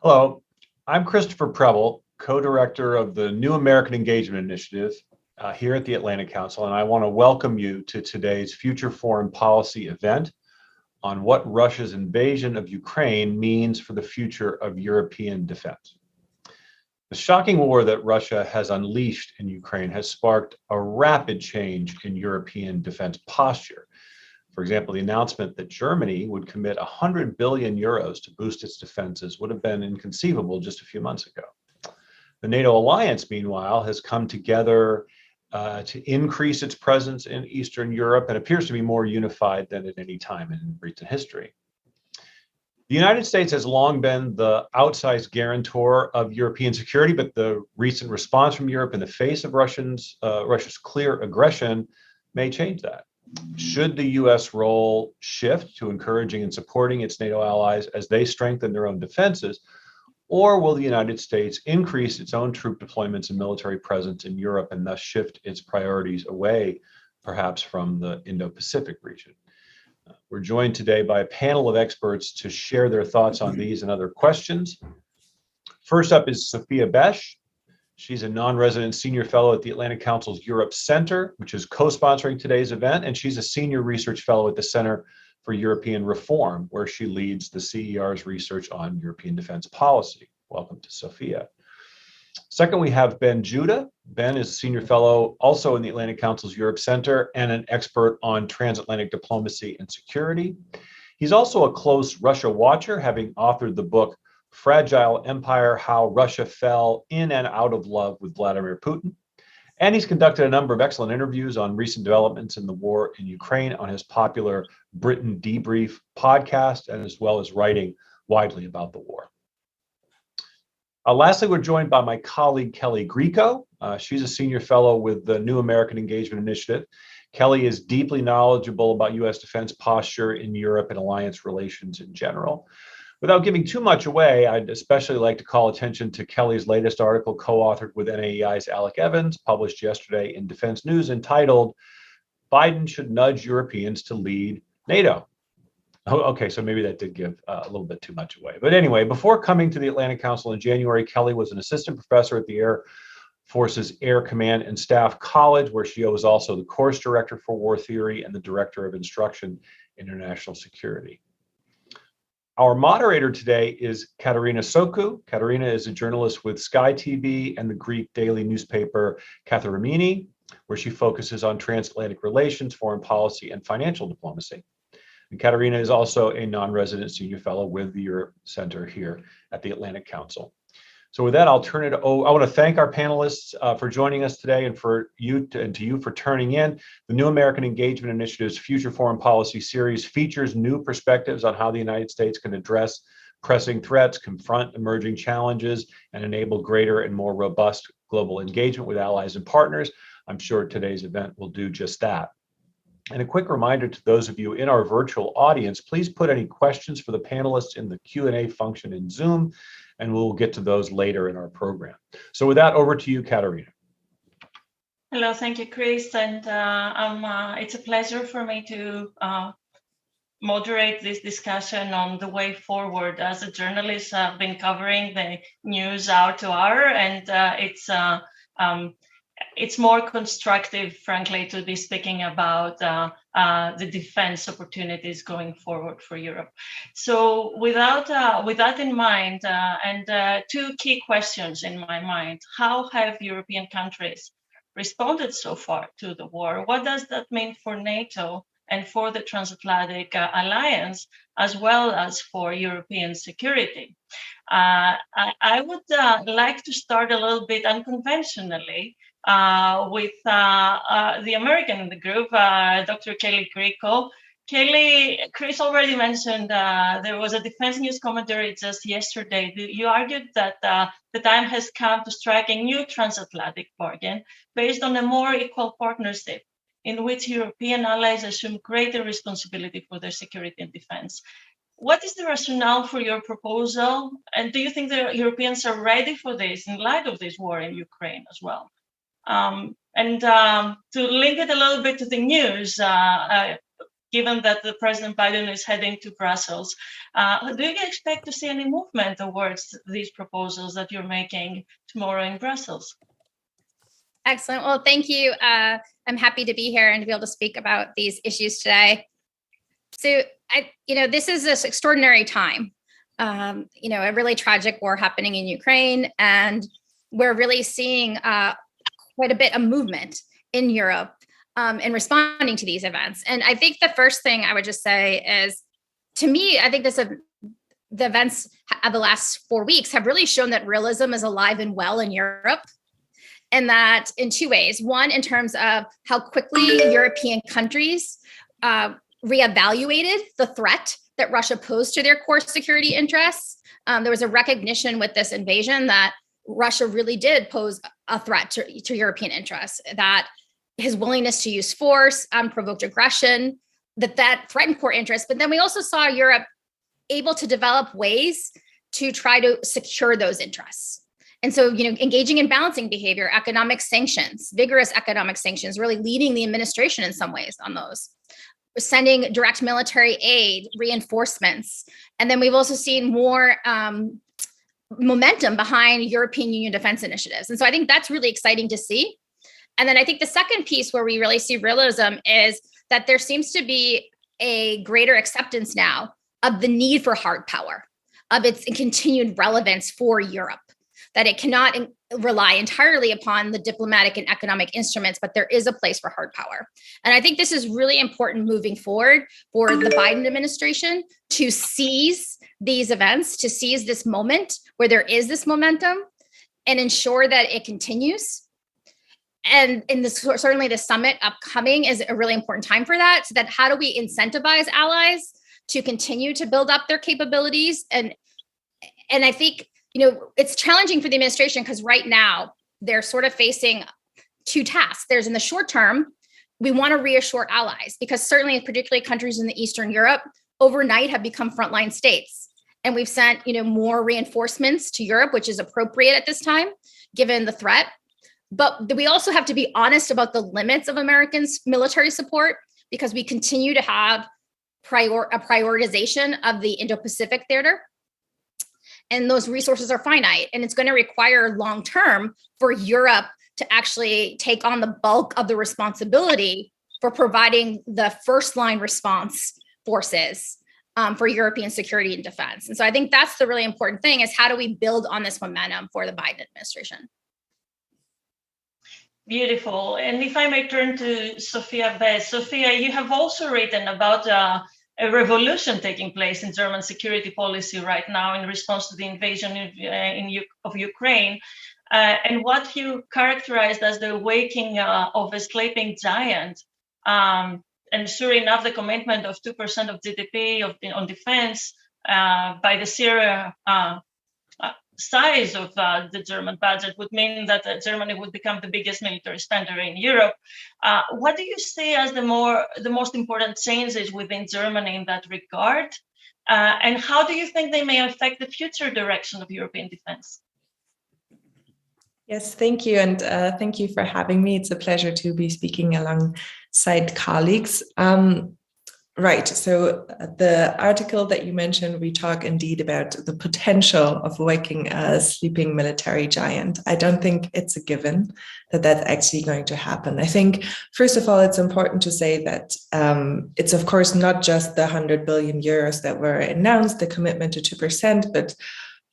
Hello, I'm Christopher Preble, co-director of the New American Engagement Initiative here at the Atlantic Council, and I want to welcome you to today's Future Foreign Policy event on what Russia's invasion of Ukraine means for the future of European defense. The shocking war that Russia has unleashed in Ukraine has sparked a rapid change in European defense posture. For example, the announcement that Germany would commit 100 billion euros to boost its defenses would have been inconceivable just a few months ago. The NATO alliance, meanwhile, has come together to increase its presence in Eastern Europe and appears to be more unified than at any time in recent history. The United States has long been the outsized guarantor of European security, but the recent response from Europe in the face of Russia's clear aggression may change that. Should the U.S. role shift to encouraging and supporting its NATO allies as they strengthen their own defenses, or will the United States increase its own troop deployments and military presence in Europe and thus shift its priorities away, perhaps from the Indo-Pacific region? We're joined today by a panel of experts to share their thoughts on these and other questions. First up is Sophia Besh. She's a non-resident senior fellow at the Atlantic Council's Europe Center, which is co-sponsoring today's event, and she's a senior research fellow at the Center for European Reform, where she leads the CER's research on European defense policy. Welcome to Sophia. Second, we have Ben Judah. Ben is a senior fellow also in the Atlantic Council's Europe Center and an expert on transatlantic diplomacy and security. He's also a close Russia watcher, having authored the book Fragile Empire: How Russia Fell in and Out of Love with Vladimir Putin. And he's conducted a number of excellent interviews on recent developments in the war in Ukraine on his popular Britain Debrief podcast, and as well as writing widely about the war. Lastly, we're joined by my colleague, Kelly Grieco. She's a senior fellow with the New American Engagement Initiative. Kelly is deeply knowledgeable about U.S. defense posture in Europe and alliance relations in general. Without giving too much away, I'd especially like to call attention to Kelly's latest article, co-authored with NAEI's Alec Evans, published yesterday in Defense News, entitled, "Biden Should Nudge Europeans to Lead NATO." Oh, okay, so maybe that did give a little bit too much away. But anyway, before coming to the Atlantic Council in January, Kelly was an assistant professor at the Air Force's Air Command and Staff College, where she was also the course director for war theory and the director of instruction in international security. Our moderator today is Katerina Soku. Katerina is a journalist with Sky TV and the Greek daily newspaper Katharimini, where she focuses on transatlantic relations, foreign policy, and financial diplomacy. And Katerina is also a non-resident senior fellow with the Europe Center here at the Atlantic Council. So with that, I'll turn it over. I want to thank our panelists for joining us today, and to you for turning in. The New American Engagement Initiative's Future Foreign Policy series features new perspectives on how the United States can address pressing threats, confront emerging challenges, and enable greater and more robust global engagement with allies and partners. I'm sure today's event will do just that. And a quick reminder to those of you in our virtual audience, please put any questions for the panelists in the Q&A function in Zoom, and we'll get to those later in our program. So with that, over to you, Katerina. Hello, thank you, Chris. And it's a pleasure for me to moderate this discussion on the way forward. As a journalist, I've been covering the news hour to hour, and it's more constructive, frankly, to be speaking about the defense opportunities going forward for Europe. So with that in mind, and two key questions in my mind: how have European countries responded so far to the war? What does that mean for NATO and for the Transatlantic Alliance, as well as for European security? I would like to start a little bit unconventionally with the American in the group, Dr. Kelly Grieco. Kelly, Chris already mentioned there was a Defense News commentary just yesterday. You argued that the time has come to strike a new transatlantic bargain based on a more equal partnership in which European allies assume greater responsibility for their security and defense. What is the rationale for your proposal? And do you think the Europeans are ready for this in light of this war in Ukraine as well? And to link it a little bit to the news, given that the President Biden is heading to Brussels. Do you expect to see any movement towards these proposals that you're making tomorrow in Brussels? Excellent. Well, thank you. I'm happy to be here and to be able to speak about these issues today. So, this is this extraordinary time. A really tragic war happening in Ukraine, and we're really seeing quite a bit of movement in Europe in responding to these events. And I think the first thing I would just say is, to me, I think the events of the last 4 weeks have really shown that realism is alive and well in Europe. And that in two ways. One, in terms of how quickly European countries reevaluated the threat that Russia posed to their core security interests. There was a recognition with this invasion that Russia really did pose a threat to European interests, that his willingness to use force, unprovoked aggression, that threatened core interests. But then we also saw Europe able to develop ways to try to secure those interests. And so, engaging in balancing behavior, economic sanctions, vigorous economic sanctions, really leading the administration in some ways on those, sending direct military aid, reinforcements. And then we've also seen more momentum behind European Union defense initiatives. And so I think that's really exciting to see. And then I think the second piece where we really see realism is that there seems to be a greater acceptance now of the need for hard power, of its continued relevance for Europe, that it cannot rely entirely upon the diplomatic and economic instruments, but there is a place for hard power. And I think this is really important moving forward for the Biden administration to seize these events, to seize this moment where there is this momentum and ensure that it continues. And certainly the summit upcoming is a really important time for that. So that how do we incentivize allies to continue to build up their capabilities? And I think, it's challenging for the administration because right now they're sort of facing two tasks. There's in the short term, we want to reassure allies because certainly, particularly countries in the Eastern Europe, overnight have become frontline states. And we've sent, more reinforcements to Europe, which is appropriate at this time, given the threat. But we also have to be honest about the limits of Americans' military support because we continue to have a prioritization of the Indo-Pacific theater. And those resources are finite. And it's going to require long-term for Europe to actually take on the bulk of the responsibility for providing the first line response forces for European security and defense. And so I think that's the really important thing is how do we build on this momentum for the Biden administration? Beautiful. And if I may turn to Sophia Bess. Sophia, you have also written about a revolution taking place in German security policy right now in response to the invasion of Ukraine, and what you characterized as the waking of a sleeping giant. And sure enough, the commitment of 2% of GDP on defense by the sheer size of the German budget would mean that Germany would become the biggest military spender in Europe. What do you see as the most important changes within Germany in that regard? And how do you think they may affect the future direction of European defense? Yes, thank you. And thank you for having me. It's a pleasure to be speaking alongside colleagues. Right. So the article that you mentioned, we talk indeed about the potential of waking a sleeping military giant. I don't think it's a given that that's actually going to happen. I think, first of all, it's important to say that it's, of course, not just the 100 billion euros that were announced, the commitment to 2%, but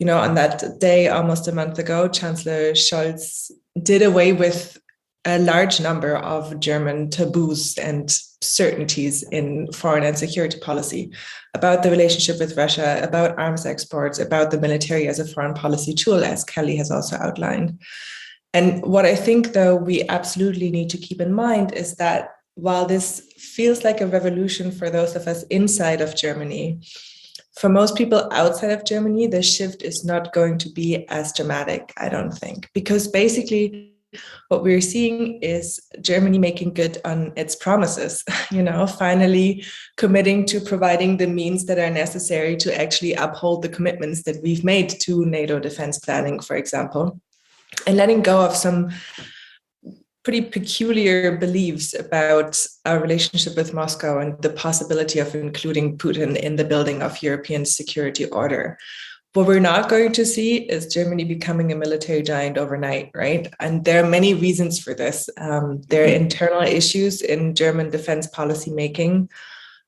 on that day, almost a month ago, Chancellor Scholz did away with a large number of German taboos and certainties in foreign and security policy about the relationship with Russia, about arms exports, about the military as a foreign policy tool, as Kelly has also outlined. And what I think, though, we absolutely need to keep in mind is that while this feels like a revolution for those of us inside of Germany, for most people outside of Germany, the shift is not going to be as dramatic, I don't think, because basically what we're seeing is Germany making good on its promises, finally committing to providing the means that are necessary to actually uphold the commitments that we've made to NATO defense planning, for example, and letting go of some pretty peculiar beliefs about our relationship with Moscow and the possibility of including Putin in the building of European security order. What we're not going to see is Germany becoming a military giant overnight, right? And there are many reasons for this. There are internal issues in German defense policy making,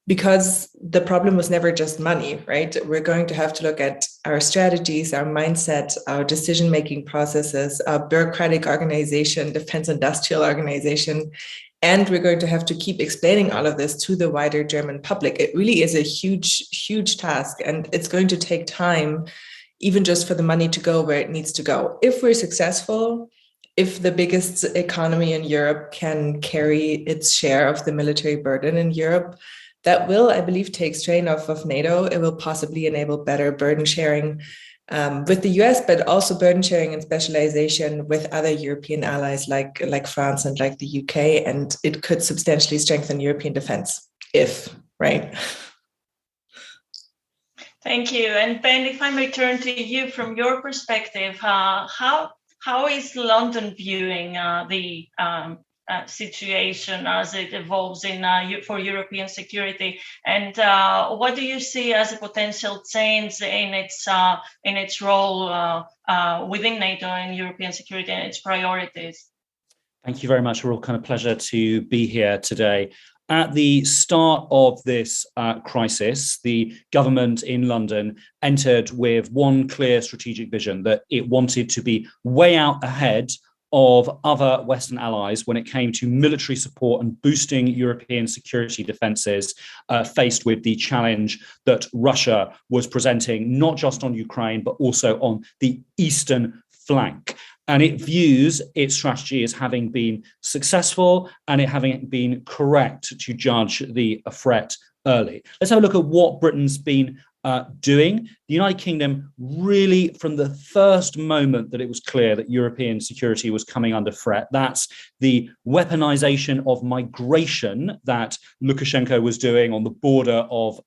because the problem was never just money, right? We're going to have to look at our strategies, our mindset, our decision-making processes, our bureaucratic organization, defense industrial organization, and we're going to have to keep explaining all of this to the wider German public. It really is a huge, huge task, and it's going to take time, even just for the money to go where it needs to go. If we're successful, if the biggest economy in Europe can carry its share of the military burden in Europe, that will, I believe, take strain off of NATO. It will possibly enable better burden sharing with the US, but also burden sharing and specialization with other European allies like France and like the UK. And it could substantially strengthen European defense, right? Thank you. And Ben, if I may turn to you from your perspective, how is London viewing the situation as it evolves for European security, and what do you see as a potential change in its role within NATO and European security and its priorities? Thank you very much. We're all kind of pleasure to be here today. At the start of this crisis, the government in London entered with one clear strategic vision, that it wanted to be way out ahead of other Western allies when it came to military support and boosting European security defences faced with the challenge that Russia was presenting, not just on Ukraine, but also on the eastern flank. And it views its strategy as having been successful and it having been correct to judge the threat early. Let's have a look at what Britain's been doing. The United Kingdom really, from the first moment that it was clear that European security was coming under threat, that's the weaponization of migration that Lukashenko was doing on the border of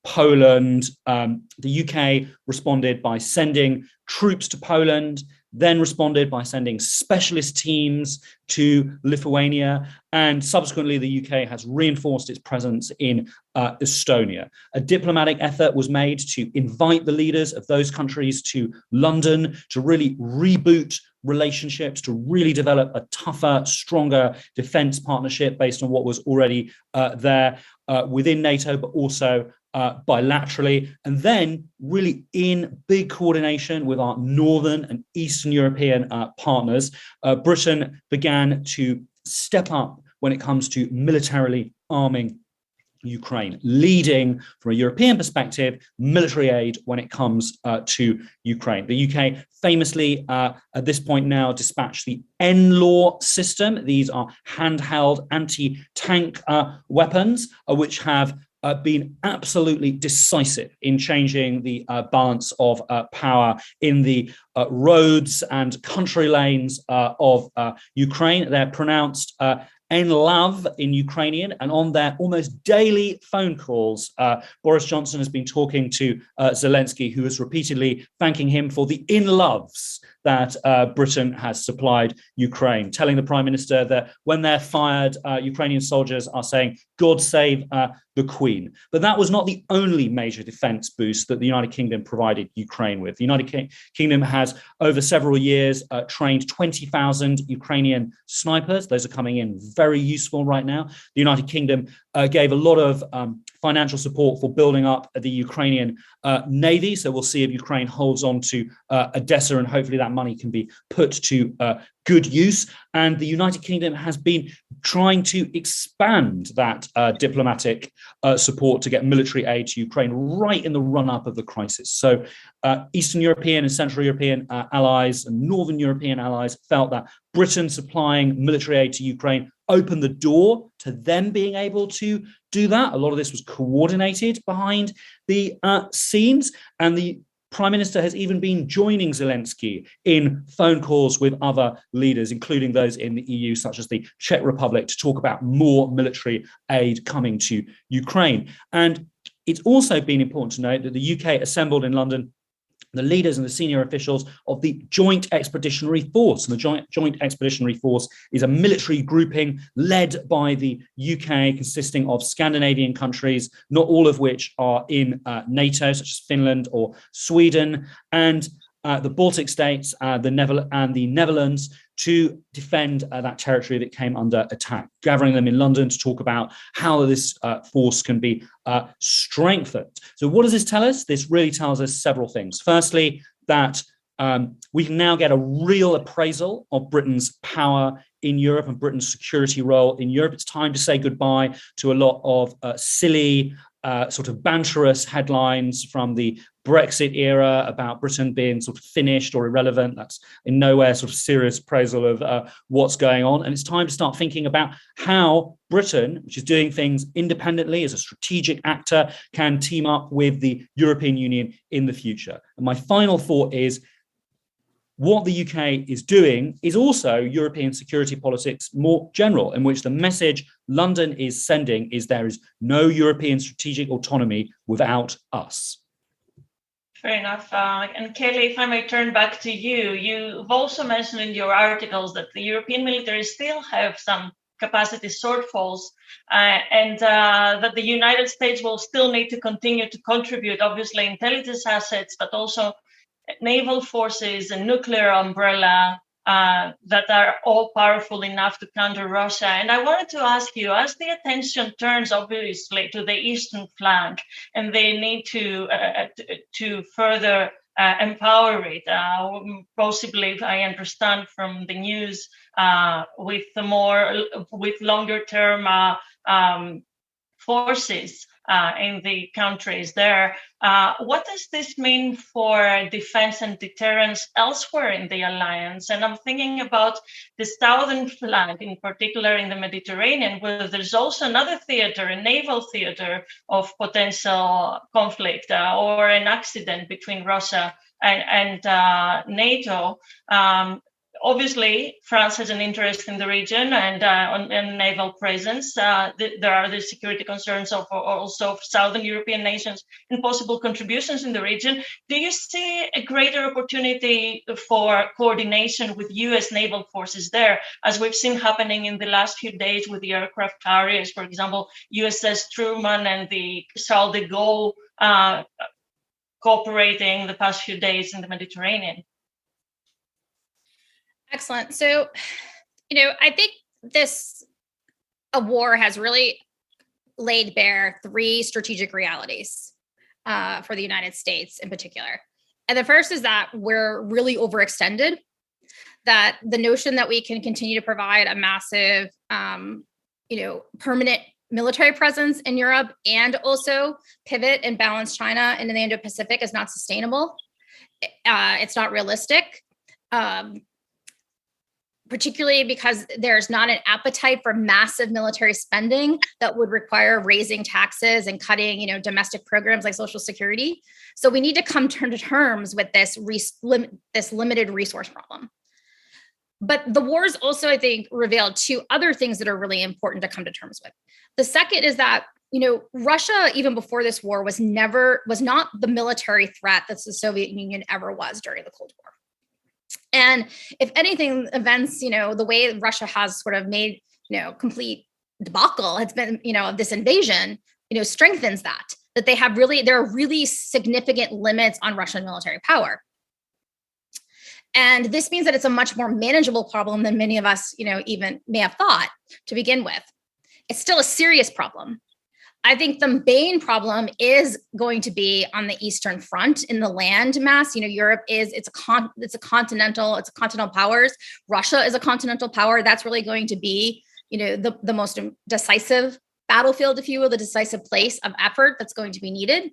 Poland. The UK responded by sending troops to Poland, then responded by sending specialist teams to Lithuania, and subsequently the UK has reinforced its presence in Estonia. A diplomatic effort was made to invite the leaders of those countries to London to really reboot relationships, to really develop a tougher, stronger defense partnership based on what was already there within NATO, but also bilaterally, and then really in big coordination with our northern and eastern European partners, Britain began to step up when it comes to militarily arming Ukraine, leading from a European perspective, military aid when it comes to Ukraine. The UK famously, at this point now, dispatched the NLAW system. These are handheld anti-tank weapons, which have been absolutely decisive in changing the balance of power in the roads and country lanes of Ukraine. They're pronounced NLAV in Ukrainian, and on their almost daily phone calls, Boris Johnson has been talking to Zelensky, who is repeatedly thanking him for the NLAVs that Britain has supplied Ukraine, telling the Prime Minister that when they're fired, Ukrainian soldiers are saying, "God save the Queen." But that was not the only major defense boost that the United Kingdom provided Ukraine with. The United Kingdom has, over several years, trained 20,000 Ukrainian snipers. Those are coming in very useful right now. The United Kingdom gave a lot of financial support for building up the Ukrainian Navy. So we'll see if Ukraine holds on to Odessa, and hopefully that money can be put to good use. And the United Kingdom has been trying to expand that diplomatic support to get military aid to Ukraine right in the run-up of the crisis. So Eastern European and Central European allies and Northern European allies felt that Britain supplying military aid to Ukraine opened the door to them being able to do that. A lot of this was coordinated behind the scenes, and the Prime Minister has even been joining Zelensky in phone calls with other leaders, including those in the EU, such as the Czech Republic, to talk about more military aid coming to Ukraine. And it's also been important to note that the UK assembled in London the leaders and the senior officials of the Joint Expeditionary Force. And the Joint Expeditionary Force is a military grouping led by the UK, consisting of Scandinavian countries, not all of which are in NATO, such as Finland or Sweden, and the Baltic states, the Netherlands, to defend that territory that came under attack, gathering them in London to talk about how this force can be strengthened. So what does this tell us? This really tells us several things. Firstly, that we can now get a real appraisal of Britain's power in Europe and Britain's security role in Europe. It's time to say goodbye to a lot of silly, sort of banterous headlines from the Brexit era about Britain being sort of finished or irrelevant. That's in nowhere sort of serious appraisal of what's going on. And it's time to start thinking about how Britain, which is doing things independently as a strategic actor, can team up with the European Union in the future. And my final thought is, what the UK is doing is also European security politics more general, in which the message London is sending is there is no European strategic autonomy without us. Fair enough. And Kelly, if I may turn back to you, you've also mentioned in your articles that the European military still have some capacity shortfalls and that the United States will still need to continue to contribute, obviously, intelligence assets, but also naval forces and nuclear umbrella that are all powerful enough to counter Russia. And I wanted to ask you, as the attention turns obviously to the eastern flank, and they need to further empower it, possibly, I understand from the news, with longer term forces in the countries there. What does this mean for defense and deterrence elsewhere in the alliance? And I'm thinking about the southern flank, in particular in the Mediterranean, where there's also another theater, a naval theater of potential conflict or an accident between Russia and NATO. Obviously, France has an interest in the region and on naval presence. There are the security concerns of also Southern European nations and possible contributions in the region. Do you see a greater opportunity for coordination with US naval forces there, as we've seen happening in the last few days with the aircraft carriers, for example, USS Truman and the Charles de Gaulle cooperating the past few days in the Mediterranean? Excellent. So, I think a war has really laid bare three strategic realities for the United States in particular. And the first is that we're really overextended, that the notion that we can continue to provide a massive, permanent military presence in Europe and also pivot and balance China into the Indo-Pacific is not sustainable. It's not realistic. Particularly because there's not an appetite for massive military spending that would require raising taxes and cutting, domestic programs like Social Security. So we need to come to terms with this limited resource problem. But the wars also, I think, revealed two other things that are really important to come to terms with. The second is that, Russia, even before this war, was not the military threat that the Soviet Union ever was during the Cold War. And if anything, events, the way Russia has sort of made, complete debacle has been, of this invasion, strengthens that there are really significant limits on Russian military power. And this means that it's a much more manageable problem than many of us, even may have thought to begin with. It's still a serious problem. I think the main problem is going to be on the Eastern Front in the land mass. Europe it's a continental powers. Russia is a continental power. That's really going to be, the most decisive battlefield, if you will, the decisive place of effort that's going to be needed.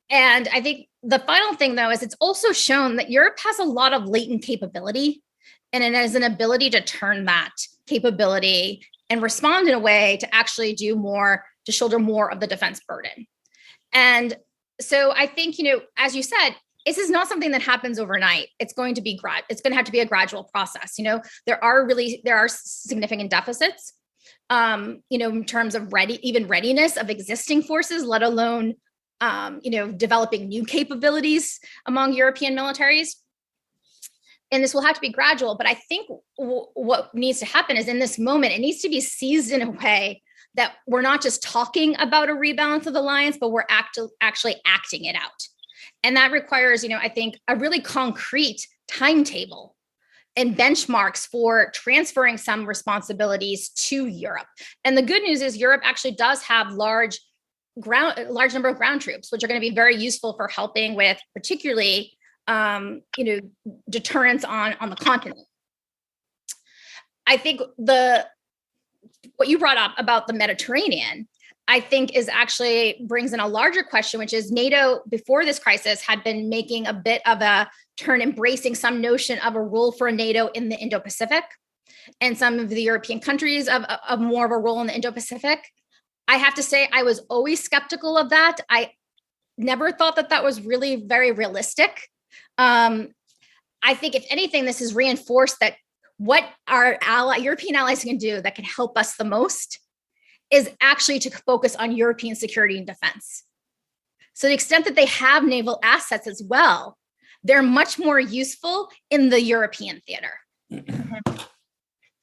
And I think the final thing, though, is it's also shown that Europe has a lot of latent capability, and it has an ability to turn that capability and respond in a way to actually do more, to shoulder more of the defense burden. And so I think, as you said, this is not something that happens overnight. It's going to have to be a gradual process. There are significant deficits, in terms of readiness of existing forces, let alone developing new capabilities among European militaries. And this will have to be gradual, but I think what needs to happen is in this moment, it needs to be seized in a way that we're not just talking about a rebalance of the alliance, but we're actually acting it out. And that requires, I think, a really concrete timetable and benchmarks for transferring some responsibilities to Europe. And the good news is Europe actually does have large number of ground troops, which are going to be very useful for helping with particularly deterrence on the continent. I think what you brought up about the Mediterranean, I think is actually brings in a larger question, which is NATO before this crisis had been making a bit of a turn, embracing some notion of a role for NATO in the Indo-Pacific, and some of the European countries of more of a role in the Indo-Pacific. I have to say, I was always skeptical of that. I never thought that was really very realistic. I think if anything, this has reinforced that what our European allies can do that can help us the most is actually to focus on European security and defense. So to the extent that they have naval assets as well, they're much more useful in the European theater.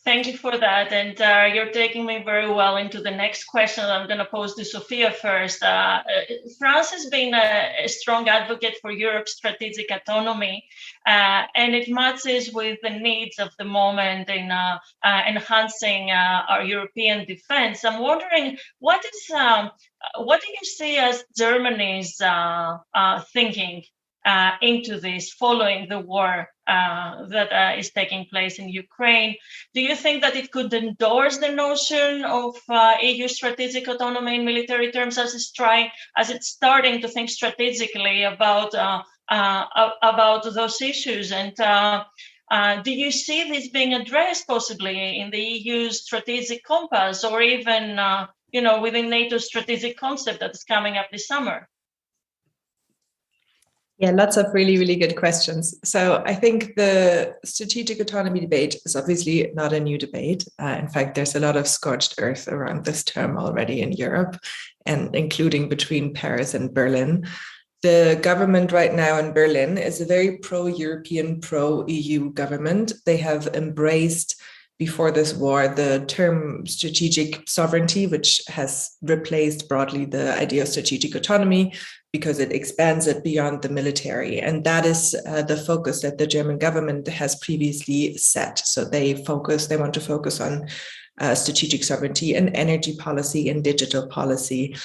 Thank you for that. And you're taking me very well into the next question I'm going to pose to Sophia first. France has been a strong advocate for Europe's strategic autonomy, and it matches with the needs of the moment in enhancing our European defense. I'm wondering, what do you see as Germany's thinking into this following the war that is taking place in Ukraine? Do you think that it could endorse the notion of EU strategic autonomy in military terms as it's starting to think strategically about those issues? And do you see this being addressed possibly in the EU's strategic compass, or even within NATO's strategic concept that is coming up this summer? Yeah, lots of really, really good questions. So I think the strategic autonomy debate is obviously not a new debate. In fact, there's a lot of scorched earth around this term already in Europe, and including between Paris and Berlin. The government right now in Berlin is a very pro-European, pro-EU government. They have embraced, before this war, the term strategic sovereignty, which has replaced broadly the idea of strategic autonomy, because it expands it beyond the military. And that is the focus that the German government has previously set. So they want to focus on strategic sovereignty and energy policy and digital policy,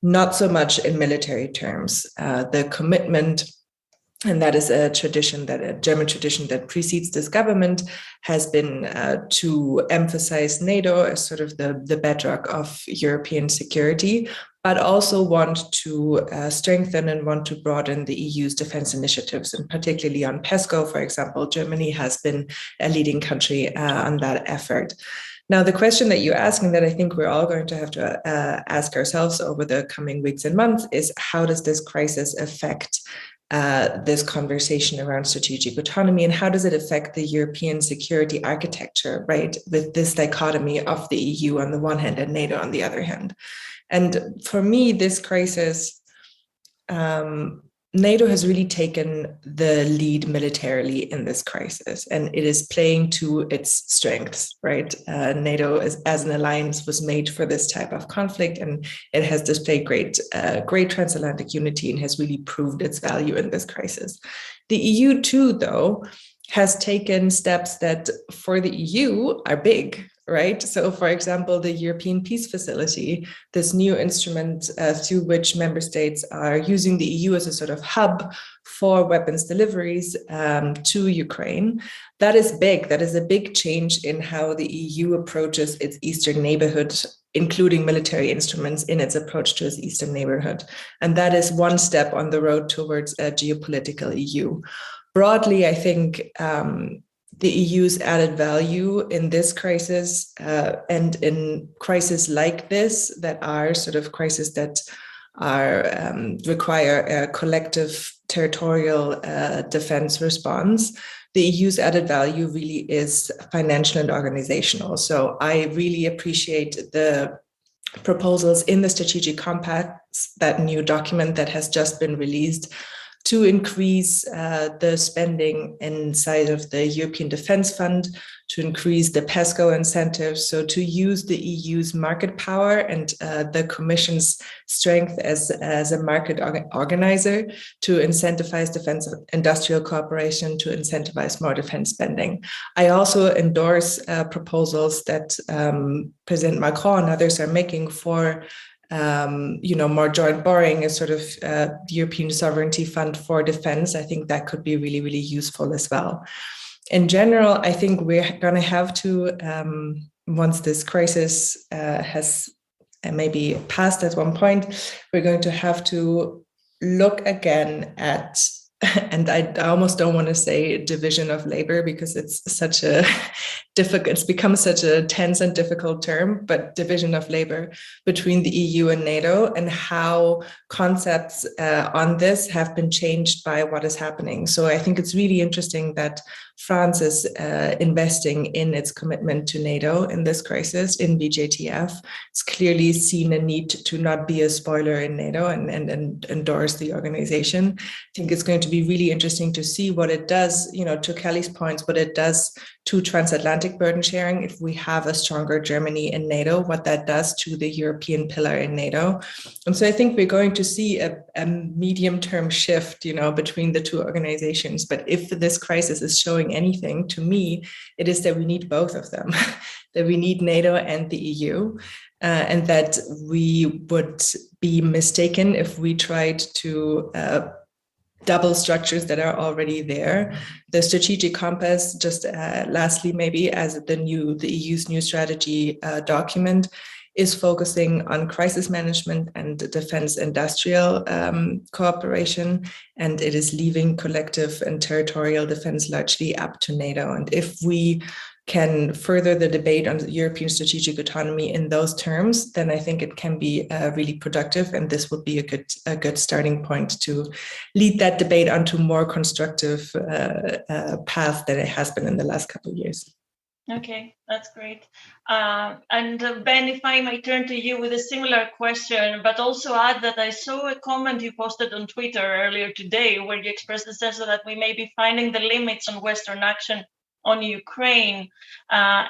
not so much in military terms. The commitment, and that is a German tradition that precedes this government, has been to emphasize NATO as sort of the bedrock of European security, but also want to strengthen and want to broaden the EU's defense initiatives, and particularly on PESCO, for example. Germany has been a leading country on that effort. Now, the question that you're asking, that I think we're all going to have to ask ourselves over the coming weeks and months, is how does this crisis affect this conversation around strategic autonomy, and how does it affect the European security architecture, right, with this dichotomy of the EU on the one hand and NATO on the other hand? And for me, this crisis, NATO has really taken the lead militarily in this crisis, and it is playing to its strengths, right? NATO as an alliance was made for this type of conflict, and it has displayed great transatlantic unity and has really proved its value in this crisis. The EU too, though, has taken steps that for the EU are big, right? So, for example, the European Peace Facility, this new instrument through which member states are using the EU as a sort of hub for weapons deliveries to Ukraine. That is big. That is a big change in how the EU approaches its eastern neighborhood, including military instruments in its approach to its eastern neighborhood. And that is one step on the road towards a geopolitical EU. Broadly, I think the EU's added value in this crisis and in crises like this, that are sort of crises that are require a collective territorial defense response, the EU's added value really is financial and organizational. So I really appreciate the proposals in the strategic compact that new document that has just been released to increase the spending inside of the European Defence Fund, to increase the PESCO incentives, so to use the EU's market power and the Commission's strength as a market organizer to incentivize defence industrial cooperation, to incentivize more defence spending. I also endorse proposals that President Macron and others are making for more joint borrowing, a sort of European sovereignty fund for defense. I think that could be really, really useful as well. In general, I think we're going to have to, once this crisis has maybe passed at one point, we're going to have to look again at, and I almost don't want to say division of labor because it's such a it's become such a tense and difficult term, but division of labor between the EU and NATO, and how concepts on this have been changed by what is happening. So I think it's really interesting that France is investing in its commitment to NATO in this crisis, in BJTF. It's clearly seen a need to not be a spoiler in NATO and endorse the organization. I think it's going to be really interesting to see what it does, to Kelly's points, what it does to transatlantic burden sharing if we have a stronger Germany in NATO, what that does to the European pillar in NATO. And so I think we're going to see a medium-term shift, between the two organizations. But if this crisis is showing anything, to me, it is that we need both of them, that we need NATO and the EU, and that we would be mistaken if we tried to double structures that are already there. The strategic compass, just lastly, maybe as the EU's new strategy document, is focusing on crisis management and defense industrial cooperation, and it is leaving collective and territorial defense largely up to NATO. And if we can further the debate on European strategic autonomy in those terms, then I think it can be really productive, and this would be a good starting point to lead that debate onto more constructive path than it has been in the last couple of years. Okay, that's great. And Ben, if I may turn to you with a similar question, but also add that I saw a comment you posted on Twitter earlier today where you expressed the sense that we may be finding the limits on Western action on Ukraine. And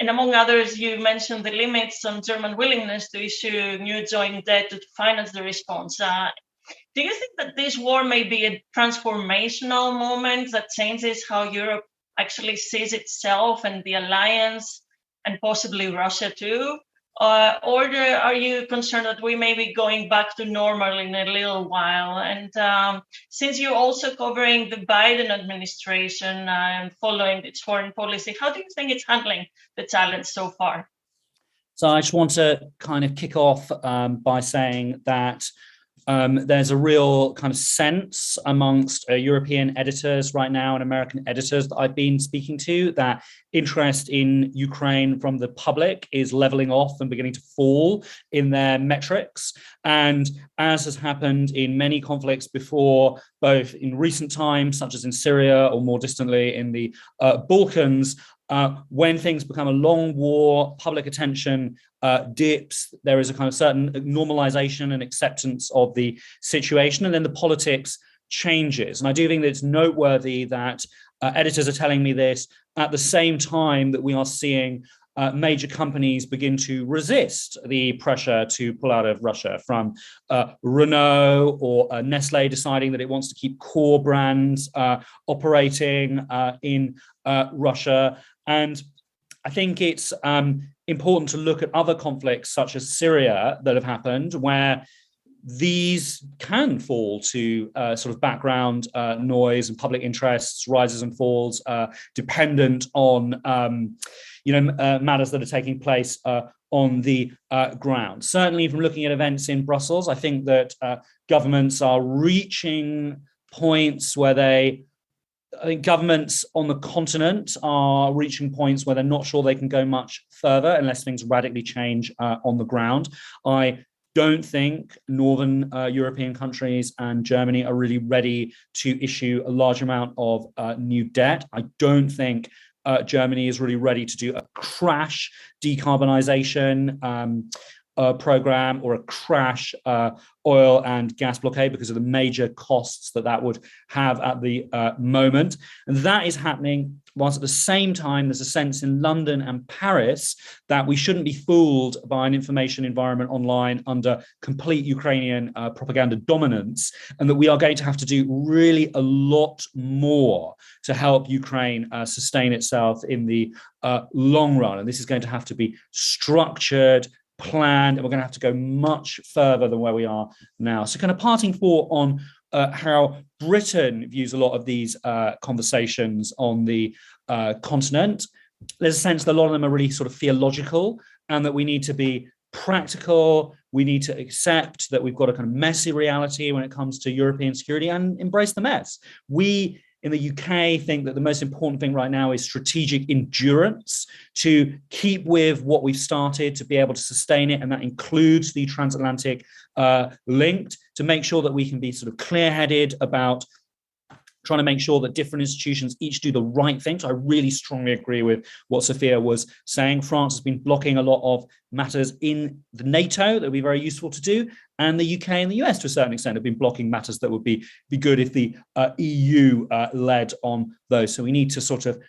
among others, you mentioned the limits on German willingness to issue new joint debt to finance the response. Do you think that this war may be a transformational moment that changes how Europe actually sees itself and the alliance, and possibly Russia too? Or are you concerned that we may be going back to normal in a little while? And since you're also covering the Biden administration and following its foreign policy, how do you think it's handling the challenge so far? So I just want to kind of kick off by saying that there's a real kind of sense amongst European editors right now and American editors that I've been speaking to that interest in Ukraine from the public is leveling off and beginning to fall in their metrics. And as has happened in many conflicts before, both in recent times, such as in Syria or more distantly in the Balkans, when things become a long war, public attention dips, there is a kind of certain normalization and acceptance of the situation, and then the politics changes. And I do think that it's noteworthy that editors are telling me this at the same time that we are seeing major companies begin to resist the pressure to pull out of Russia, from Renault or Nestle deciding that it wants to keep core brands operating in Russia. And I think it's important to look at other conflicts such as Syria that have happened, where these can fall to sort of background noise and public interests, rises and falls, dependent on matters that are taking place on the ground. Certainly, from looking at events in Brussels, I think that governments are reaching points where I think governments on the continent are reaching points where they're not sure they can go much further unless things radically change on the ground. I don't think Northern European countries and Germany are really ready to issue a large amount of new debt. I don't think Germany is really ready to do a crash decarbonization. program or a crash oil and gas blockade because of the major costs that would have at the moment. And that is happening whilst at the same time there's a sense in London and Paris that we shouldn't be fooled by an information environment online under complete Ukrainian propaganda dominance, and that we are going to have to do really a lot more to help Ukraine sustain itself in the long run. And this is going to have to be structured, planned, and we're going to have to go much further than where we are now. So kind of parting thought on how Britain views a lot of these conversations on the continent. There's a sense that a lot of them are really sort of theological, and that we need to be practical. We need to accept that we've got a kind of messy reality when it comes to European security and embrace the mess. We in the UK think that the most important thing right now is strategic endurance, to keep with what we've started, to be able to sustain it. And that includes the transatlantic link, to make sure that we can be sort of clear-headed about trying to make sure that different institutions each do the right thing. So I really strongly agree with what Sophia was saying. France has been blocking a lot of matters in the Nato that would be very useful to do. And the UK and the US, to a certain extent, have been blocking matters that would be good if the EU led on those. So we need to sort of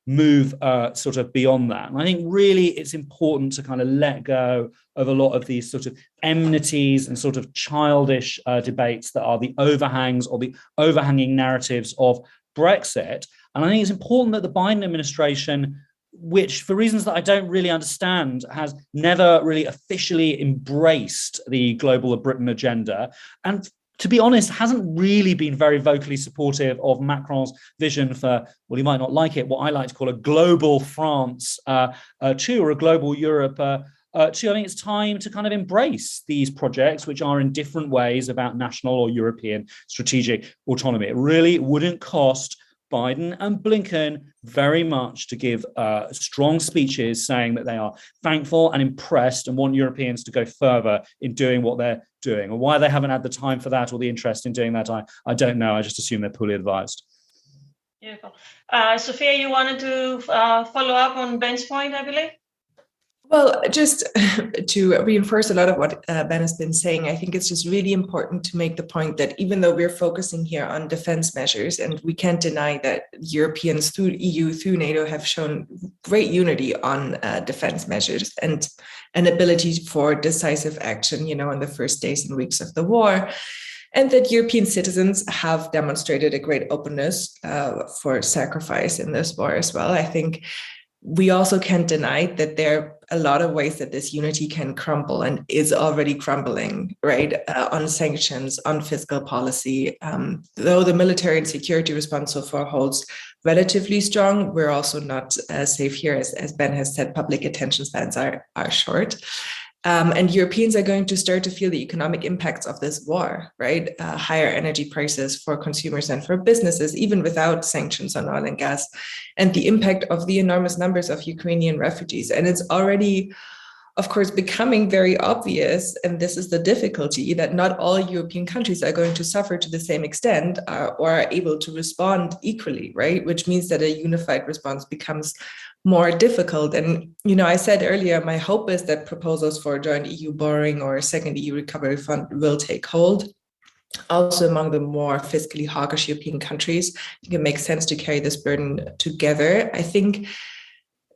move sort of beyond that. And I think really it's important to kind of let go of a lot of these sort of enmities and sort of childish debates that are the overhangs or the overhanging narratives of Brexit. And I think it's important that the Biden administration, which for reasons that I don't really understand, has never really officially embraced the global Britain agenda. And to be honest, hasn't really been very vocally supportive of Macron's vision for, well, you might not like it, what I like to call a global France too, or a global Europe too. I think it's time to kind of embrace these projects, which are in different ways about national or European strategic autonomy. It really wouldn't cost Biden and Blinken very much to give strong speeches saying that they are thankful and impressed and want Europeans to go further in doing what they're doing. Or why they haven't had the time for that or the interest in doing that, I don't know. I just assume they're poorly advised. Beautiful. Sophia, you wanted to follow up on Ben's point, I believe? Well, just to reinforce a lot of what Ben has been saying, I think it's just really important to make the point that even though we're focusing here on defense measures, and we can't deny that Europeans through EU, through NATO have shown great unity on defense measures and an ability for decisive action, in the first days and weeks of the war, and that European citizens have demonstrated a great openness for sacrifice in this war as well. I think we also can't deny that there are a lot of ways that this unity can crumble and is already crumbling, right? On sanctions, on fiscal policy. Though the military and security response so far holds relatively strong, we're also not safe here. As Ben has said, public attention spans are short. And Europeans are going to start to feel the economic impacts of this war, right? Higher energy prices for consumers and for businesses, even without sanctions on oil and gas, and the impact of the enormous numbers of Ukrainian refugees. And it's already, of course, becoming very obvious, and this is the difficulty, that not all European countries are going to suffer to the same extent or are able to respond equally, right? Which means that a unified response becomes more difficult. And, I said earlier, my hope is that proposals for joint EU borrowing or a second EU recovery fund will take hold. Also among the more fiscally hawkish European countries, I think it makes sense to carry this burden together. I think,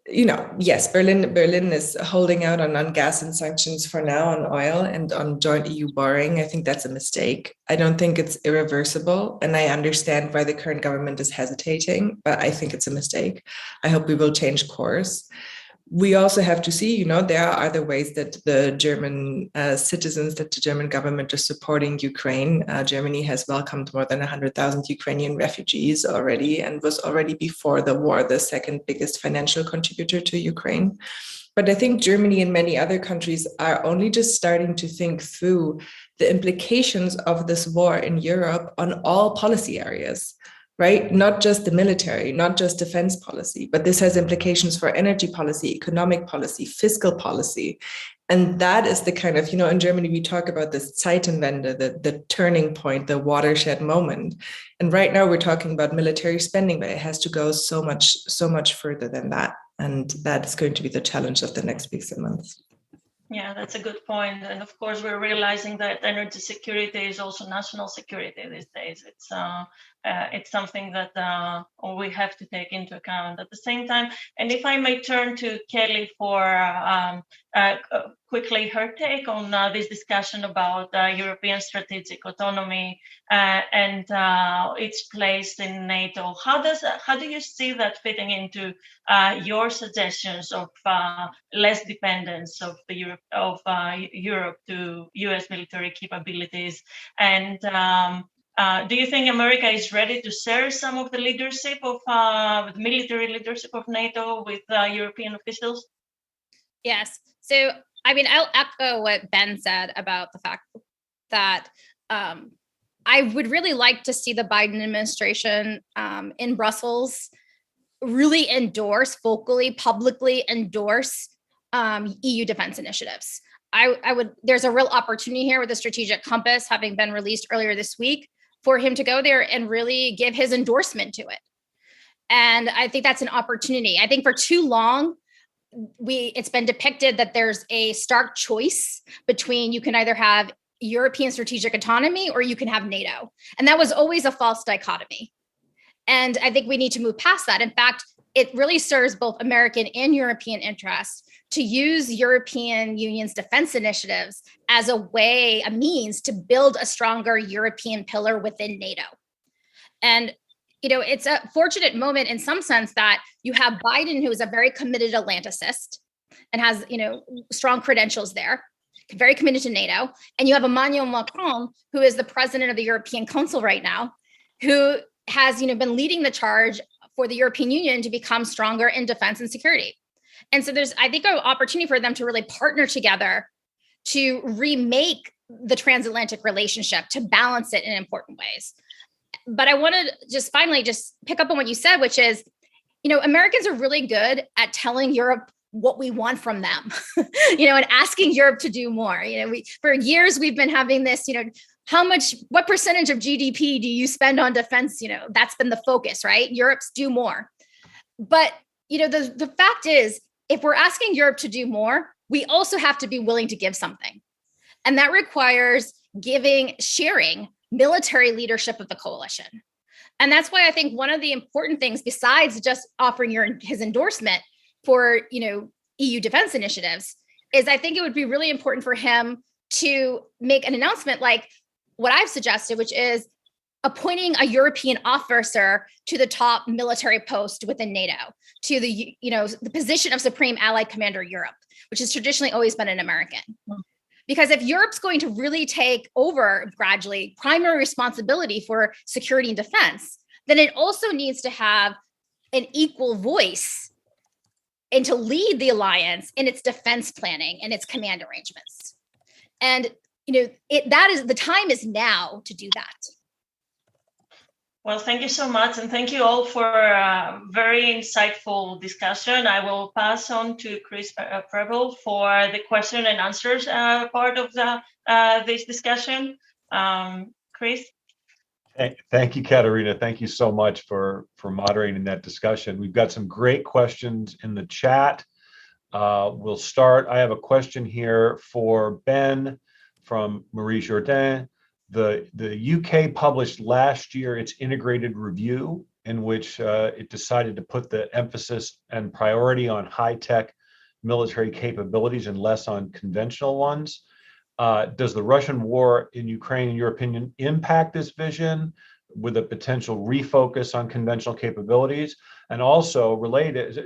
yes, Berlin is holding out on gas and sanctions for now, on oil and on joint EU borrowing. I think that's a mistake. I don't think it's irreversible, and I understand why the current government is hesitating, but I think it's a mistake. I hope we will change course. We also have to see, there are other ways that the German citizens, that the German government is supporting Ukraine. Germany has welcomed more than 100,000 Ukrainian refugees already, and was already before the war the second biggest financial contributor to Ukraine. But I think Germany and many other countries are only just starting to think through the implications of this war in Europe on all policy areas. Right? Not just the military, not just defense policy, but this has implications for energy policy, economic policy, fiscal policy. And that is the kind of, in Germany, we talk about this Zeitenwende, the turning point, the watershed moment. And right now we're talking about military spending, but it has to go so much further than that. And that is going to be the challenge of the next weeks and months. Yeah, that's a good point. And of course, we're realizing that energy security is also national security these days. It's something that we have to take into account at the same time. And if I may turn to Kelly for quickly her take on this discussion about European strategic autonomy and its place in NATO. How do you see that fitting into your suggestions of less dependence of Europe to U.S. military capabilities? And do you think America is ready to share some of the leadership of the military leadership of NATO with European officials? Yes. So, I mean, I'll echo what Ben said about the fact that I would really like to see the Biden administration in Brussels really endorse, vocally, publicly endorse EU defense initiatives. There's a real opportunity here with the strategic compass having been released earlier this week for him to go there and really give his endorsement to it. And I think that's an opportunity. I think for too long, it's been depicted that there's a stark choice between you can either have European strategic autonomy or you can have NATO. And that was always a false dichotomy. And I think we need to move past that. In fact, it really serves both American and European interests to use European Union's defense initiatives as a means to build a stronger European pillar within NATO. And it's a fortunate moment in some sense that you have Biden, who is a very committed Atlanticist and has, strong credentials there, very committed to NATO. And you have Emmanuel Macron, who is the president of the European Council right now, who has, been leading the charge for the European Union to become stronger in defense and security. And so there's, I think, an opportunity for them to really partner together to remake the transatlantic relationship, to balance it in important ways. But I want to just finally just pick up on what you said, which is, Americans are really good at telling Europe what we want from them, and asking Europe to do more. For years, we've been having this, what percentage of GDP do you spend on defense? That's been the focus, right? Europe's do more. But, the fact is, if we're asking Europe to do more, we also have to be willing to give something. And that requires sharing military leadership of the coalition. And that's why I think one of the important things, besides just offering his endorsement for, EU defense initiatives, is I think it would be really important for him to make an announcement like what I've suggested, which is appointing a European officer to the top military post within NATO, to the position of Supreme Allied Commander Europe, which has traditionally always been an American. Because if Europe's going to really take over gradually primary responsibility for security and defense, then it also needs to have an equal voice and to lead the alliance in its defense planning and its command arrangements. And the time is now to do that. Well, thank you so much. And thank you all for a very insightful discussion. I will pass on to Chris Preble for the question and answers part of this discussion. Chris? Thank you, Katerina. Thank you so much for moderating that discussion. We've got some great questions in the chat. We'll start. I have a question here for Ben from Marie Jourdain. The UK published last year its integrated review, in which it decided to put the emphasis and priority on high-tech military capabilities and less on conventional ones. Does the Russian war in Ukraine, in your opinion, impact this vision with a potential refocus on conventional capabilities? And also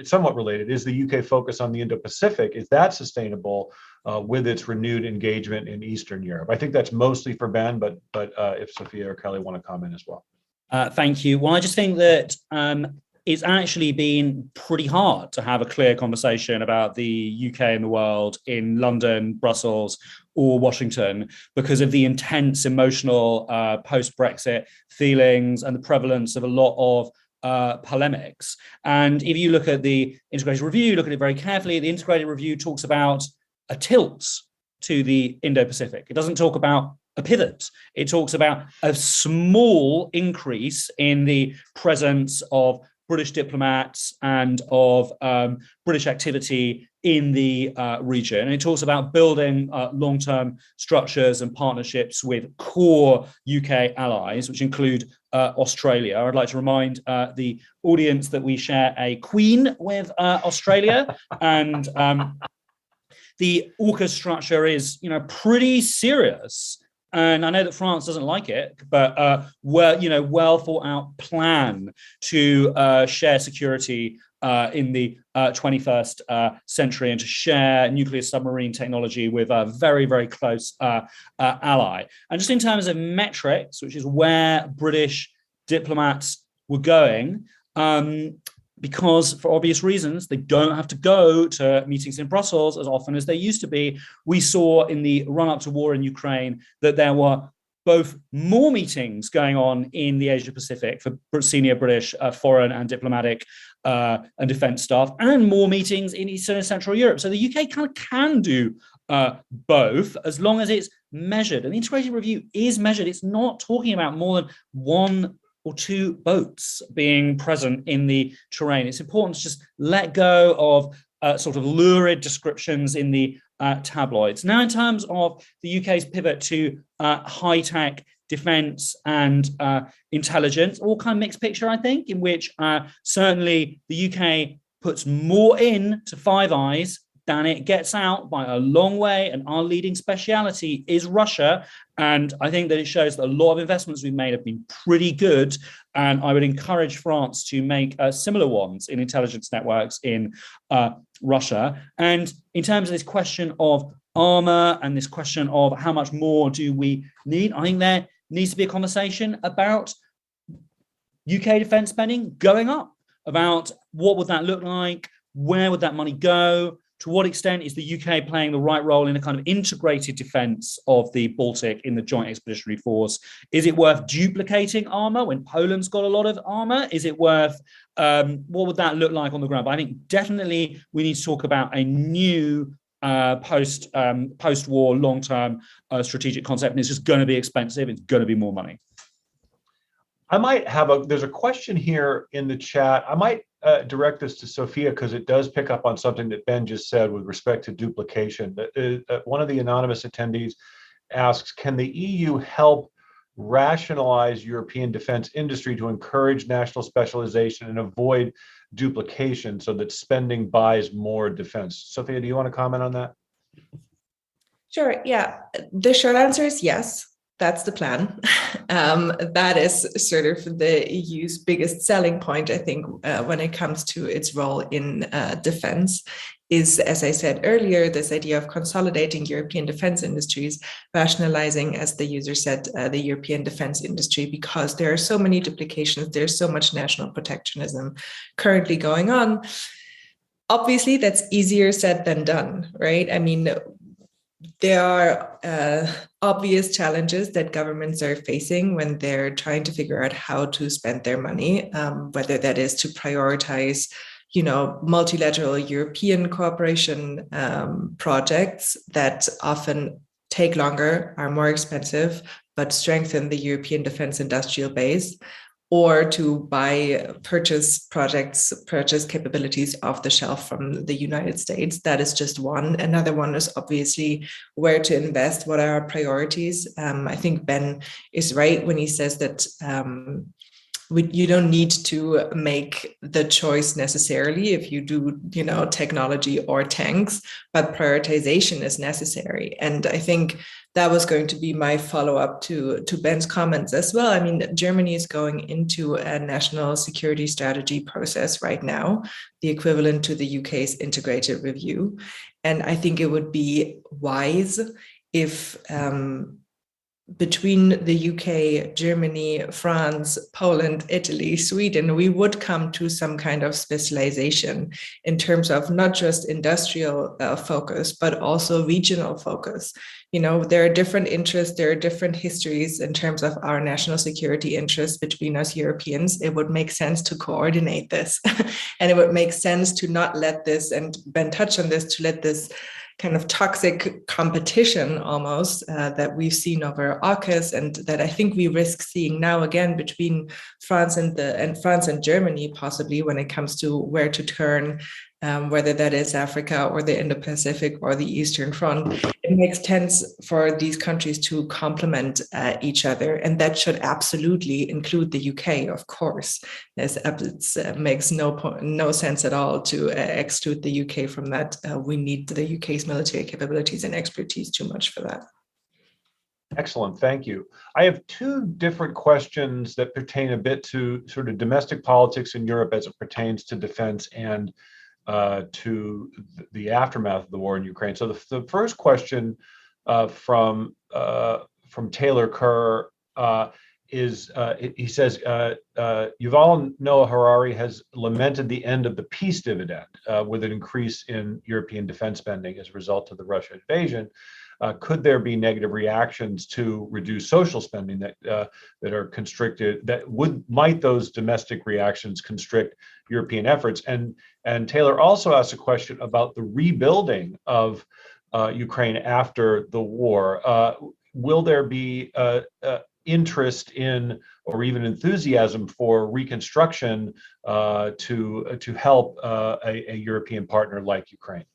somewhat related, is the UK focus on the Indo-Pacific, is that sustainable with its renewed engagement in Eastern Europe? I think that's mostly for Ben, but if Sophia or Kelly want to comment as well. Thank you. Well, I just think that it's actually been pretty hard to have a clear conversation about the UK and the world in London, Brussels, or Washington because of the intense emotional post-Brexit feelings and the prevalence of a lot of polemics. And if you look at the integrated review, look at it very carefully, the integrated review talks about a tilt to the Indo-Pacific. It doesn't talk about a pivot. It talks about a small increase in the presence of British diplomats and of British activity in the region. And it talks about building long-term structures and partnerships with core UK allies, which include Australia. I'd like to remind the audience that we share a queen with Australia, and the AUKUS structure is, pretty serious. And I know that France doesn't like it, but well thought out plan to share security in the 21st century and to share nuclear submarine technology with a very, very close ally. And just in terms of metrics, which is where British diplomats were going, because for obvious reasons, they don't have to go to meetings in Brussels as often as they used to be. We saw in the run-up to war in Ukraine that there were both more meetings going on in the Asia-Pacific for senior British foreign and diplomatic and defence staff, and more meetings in Eastern and Central Europe. So the UK kind of can do both as long as it's measured. And the integrated review is measured. It's not talking about more than one or two boats being present in the terrain. It's important to just let go of sort of lurid descriptions in the tabloids. Now, in terms of the UK's pivot to high-tech defence and intelligence, all kind of mixed picture, I think, in which certainly the UK puts more in to Five Eyes than it gets out by a long way, and our leading speciality is Russia. And I think that it shows that a lot of investments we've made have been pretty good, and I would encourage France to make similar ones in intelligence networks in Russia. And in terms of this question of armor and this question of how much more do we need, I think there needs to be a conversation about UK defence spending going up, about what would that look like, where would that money go, to what extent is the UK playing the right role in a kind of integrated defence of the Baltic in the Joint Expeditionary Force? Is it worth duplicating armour when Poland's got a lot of armour? Is it worth, what would that look like on the ground? But I think definitely we need to talk about a new post-war long-term strategic concept, and it's just going to be expensive. It's going to be more money. I might have there's a question here in the chat. I might direct this to Sophia because it does pick up on something that Ben just said with respect to duplication. One of the anonymous attendees asks, can the EU help rationalize European defense industry to encourage national specialization and avoid duplication so that spending buys more defense? Sophia, do you want to comment on that? Sure, yeah. The short answer is yes. That's the plan. That is sort of the EU's biggest selling point, I think, when it comes to its role in defense, is, as I said earlier, this idea of consolidating European defense industries, rationalizing, as the user said, the European defense industry, because there are so many duplications, there's so much national protectionism currently going on. Obviously, that's easier said than done, right? I mean, there are obvious challenges that governments are facing when they're trying to figure out how to spend their money, whether that is to prioritize, multilateral European cooperation projects that often take longer, are more expensive, but strengthen the European defense industrial base, or to purchase capabilities off the shelf from the United States. That is just one. Another one is obviously where to invest, what are our priorities. I think Ben is right when he says that you don't need to make the choice necessarily if you do, technology or tanks, but prioritization is necessary. And I think that was going to be my follow-up to Ben's comments as well. I mean, Germany is going into a national security strategy process right now, the equivalent to the UK's integrated review. And I think it would be wise if between the UK, Germany, France, Poland, Italy, Sweden, we would come to some kind of specialization in terms of not just industrial focus, but also regional focus. There are different interests, there are different histories in terms of our national security interests between us Europeans. It would make sense to coordinate this. And it would make sense to not let this, and Ben touched on this, to let this kind of toxic competition almost that we've seen over AUKUS, and that I think we risk seeing now again between France and Germany, possibly when it comes to where to turn, whether that is Africa or the Indo-Pacific or the Eastern Front. It makes sense for these countries to complement each other, and that should absolutely include the UK, of course. It makes no sense at all to exclude the UK from that. We need the UK's military capabilities and expertise too much for that. Excellent, thank you. I have two different questions that pertain a bit to sort of domestic politics in Europe as it pertains to defense and to the aftermath of the war in Ukraine. So the first question from Taylor Kerr is, he says, Yuval Noah Harari has lamented the end of the peace dividend with an increase in European defense spending as a result of the Russia invasion. Could there be negative reactions to reduced social spending that are constricted? Might those domestic reactions constrict European efforts? And Taylor also asked a question about the rebuilding of Ukraine after the war. Will there be interest in, or even enthusiasm for, reconstruction to help a European partner like Ukraine?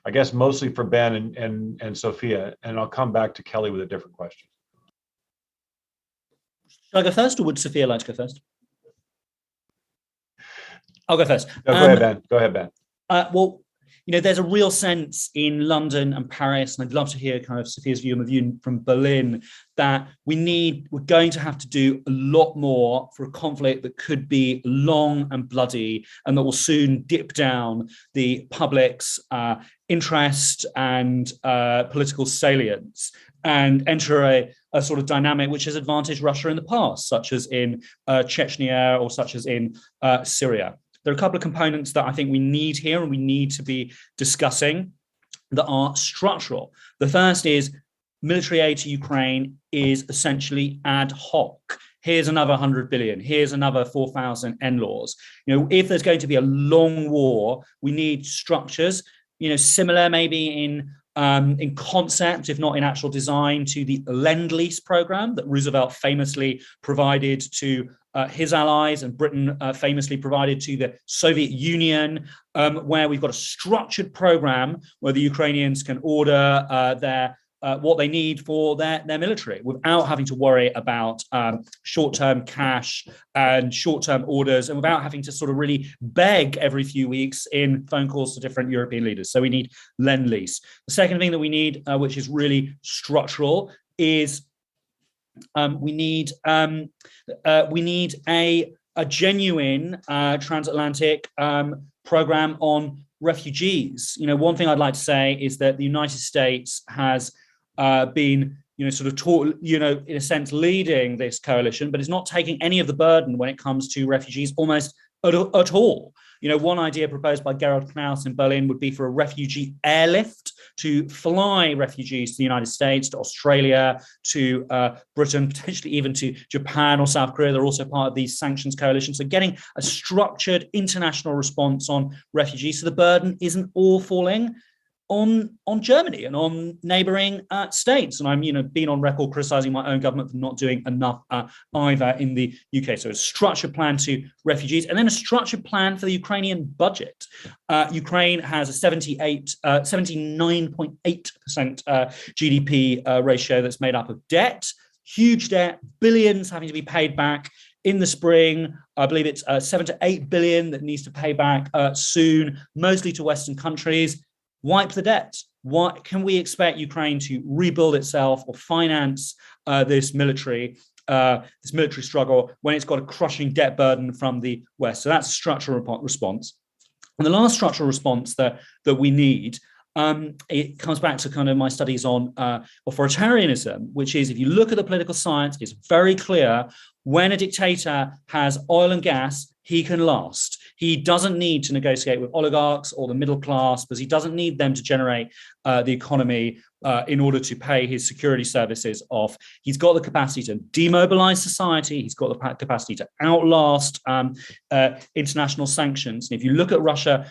I guess mostly for Ben and Sophia, and I'll come back to Kelly with a different question. Shall I go first, or would Sophia like to go first? I'll go first. No, go ahead, Ben. Go ahead, Ben. Well, there's a real sense in London and Paris, and I'd love to hear kind of Sophia's view and the view from Berlin, that we're going to have to do a lot more for a conflict that could be long and bloody, and that will soon dip down the public's interest and political salience, and enter a sort of dynamic which has advantaged Russia in the past, such as in Chechnya or such as in Syria. There are a couple of components that I think we need here and we need to be discussing that are structural. The first is military aid to Ukraine is essentially ad hoc. Here's another 100 billion. Here's another 4,000 NLAWs. If there's going to be a long war, we need structures, similar maybe in concept, if not in actual design, to the Lend-Lease program that Roosevelt famously provided to his allies, and Britain famously provided to the Soviet Union, where we've got a structured program where the Ukrainians can order what they need for their military without having to worry about short-term cash and short-term orders, and without having to sort of really beg every few weeks in phone calls to different European leaders. So we need Lend-Lease. The second thing that we need, which is really structural, is we need a genuine transatlantic program on refugees. One thing I'd like to say is that the United States has been, in a sense, leading this coalition, but is not taking any of the burden when it comes to refugees almost at all. One idea proposed by Gerald Knaus in Berlin would be for a refugee airlift to fly refugees to the United States, to Australia, to Britain, potentially even to Japan or South Korea. They're also part of these sanctions coalitions. So getting a structured international response on refugees, so the burden isn't all falling on Germany and on neighboring states. And I'm, been on record criticizing my own government for not doing enough either in the UK. So a structured plan to refugees, and then a structured plan for the Ukrainian budget. Ukraine has a 79.8% GDP ratio that's made up of debt, huge debt, billions having to be paid back in the spring. I believe it's 7 to 8 billion that needs to pay back soon, mostly to Western countries. Wipe the debt. What can we expect Ukraine to rebuild itself or finance this military struggle when it's got a crushing debt burden from the West? So that's a structural response. And the last structural response that we need, it comes back to kind of my studies on authoritarianism, which is, if you look at the political science, it's very clear when a dictator has oil and gas, he can last. He doesn't need to negotiate with oligarchs or the middle class, because he doesn't need them to generate the economy in order to pay his security services off. He's got the capacity to demobilize society. He's got the capacity to outlast international sanctions. And if you look at Russia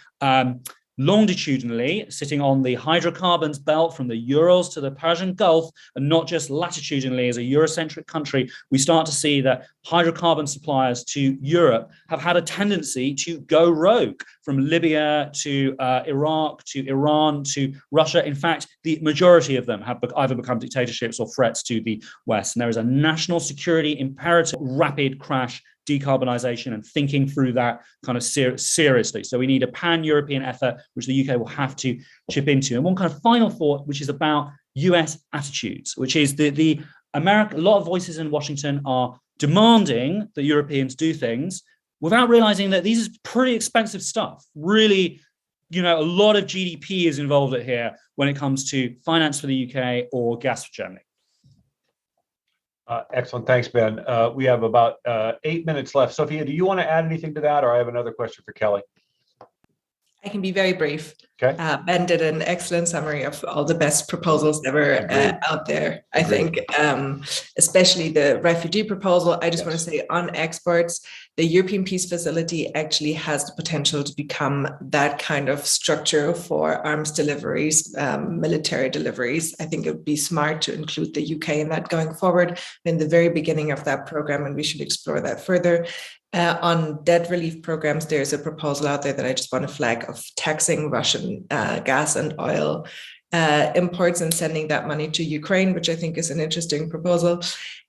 longitudinally, sitting on the hydrocarbons belt from the Urals to the Persian Gulf, and not just latitudinally as a Eurocentric country, we start to see that hydrocarbon suppliers to Europe have had a tendency to go rogue, from Libya to Iraq to Iran to Russia. In fact, the majority of them have either become dictatorships or threats to the West. And there is a national security imperative, rapid crash decarbonisation, and thinking through that kind of seriously. So we need a pan-European effort, which the UK will have to chip into. And one kind of final thought, which is about US attitudes, which is a lot of voices in Washington are demanding that Europeans do things without realizing that these is pretty expensive stuff. Really, a lot of GDP is involved here when it comes to finance for the UK or gas for Germany. Excellent. Thanks, Ben. We have about 8 minutes left. Sophia, do you want to add anything to that, or I have another question for Kelly? I can be very brief. Okay. Ben did an excellent summary of all the best proposals that were out there, I think, especially the refugee proposal. I just want to say on exports, the European Peace Facility actually has the potential to become that kind of structure for arms deliveries, military deliveries. I think it would be smart to include the UK in that going forward in the very beginning of that program, and we should explore that further. On debt relief programs, there's a proposal out there that I just want to flag of taxing Russian gas and oil imports and sending that money to Ukraine, which I think is an interesting proposal.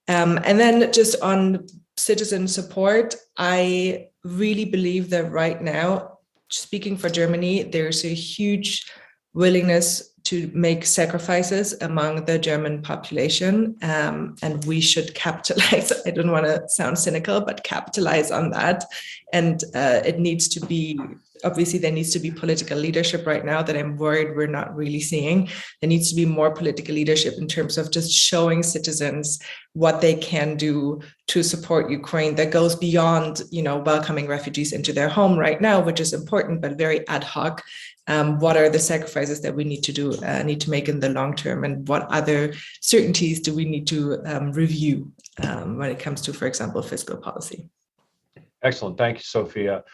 And then just on citizen support, I really believe that right now, speaking for Germany, there's a huge willingness to make sacrifices among the German population, and we should capitalize. I don't want to sound cynical, but capitalize on that. And it needs to be, obviously there needs to be political leadership right now that I'm worried we're not really seeing. There needs to be more political leadership in terms of just showing citizens what they can do to support Ukraine that goes beyond, welcoming refugees into their home right now, which is important, but very ad hoc. What are the sacrifices that we need to make in the long term, and what other certainties do we need to review when it comes to, for example, fiscal policy? Excellent. Thank you, Sophia.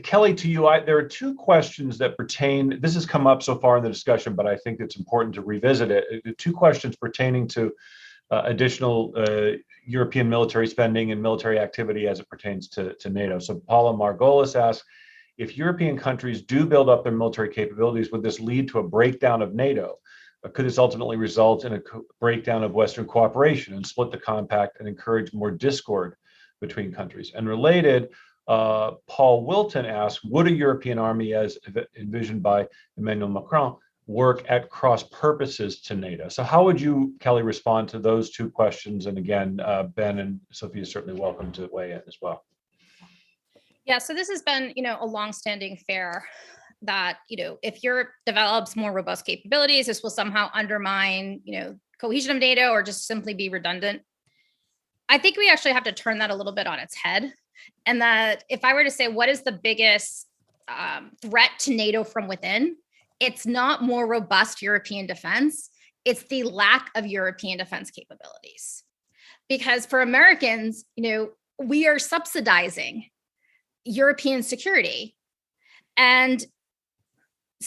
Kelly, to you, there are two questions that pertain. This has come up so far in the discussion, but I think it's important to revisit it. The two questions pertaining to additional European military spending and military activity as it pertains to NATO. So Paula Margolis asks, if European countries do build up their military capabilities, would this lead to a breakdown of NATO? Could this ultimately result in a breakdown of Western cooperation and split the compact and encourage more discord between countries? And related, Paul Wilton asks, would a European army, as envisioned by Emmanuel Macron, work at cross purposes to NATO? So how would you, Kelly, respond to those two questions? And again, Ben and Sophia are certainly welcome to weigh in as well. Yeah, so this has been, a longstanding fear that, if Europe develops more robust capabilities, this will somehow undermine, cohesion of NATO or just simply be redundant. I think we actually have to turn that a little bit on its head. And that if I were to say, what is the biggest threat to NATO from within? It's not more robust European defense. It's the lack of European defense capabilities. Because for Americans, we are subsidizing European security. And